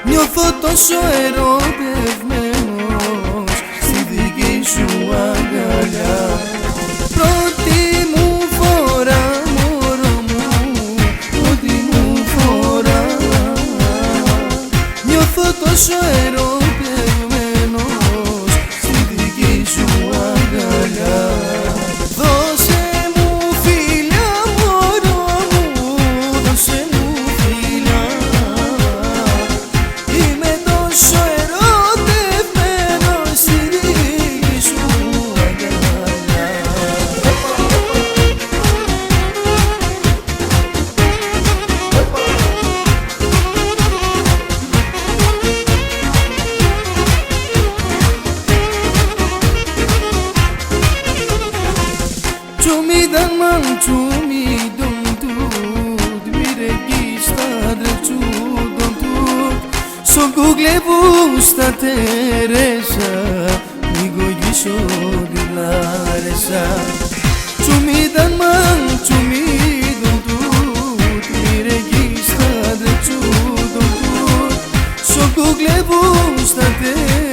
Νιώθω τόσο ερωτευμένος στη δική σου αγκαλιά. Πρώτη μου φορά, μωρό μου, πρώτη μου φορά. Νιώθω τόσο ερωτευμένος στη δική σου αγκαλιά. Δώσε μου φιλιά, μωρό μου, δώσε μου φιλιά. Είμαι τόσο ερωτευμένος στη δική σου αγκαλιά. Čumidan man čumidom tut, mire gista drepčudom tut. Son kuglebu sta Teresa, migo gisho dilaresa. Čumidan man čumidom tut, mire gista drepčudom tut. Son kuglebu sta Teresa.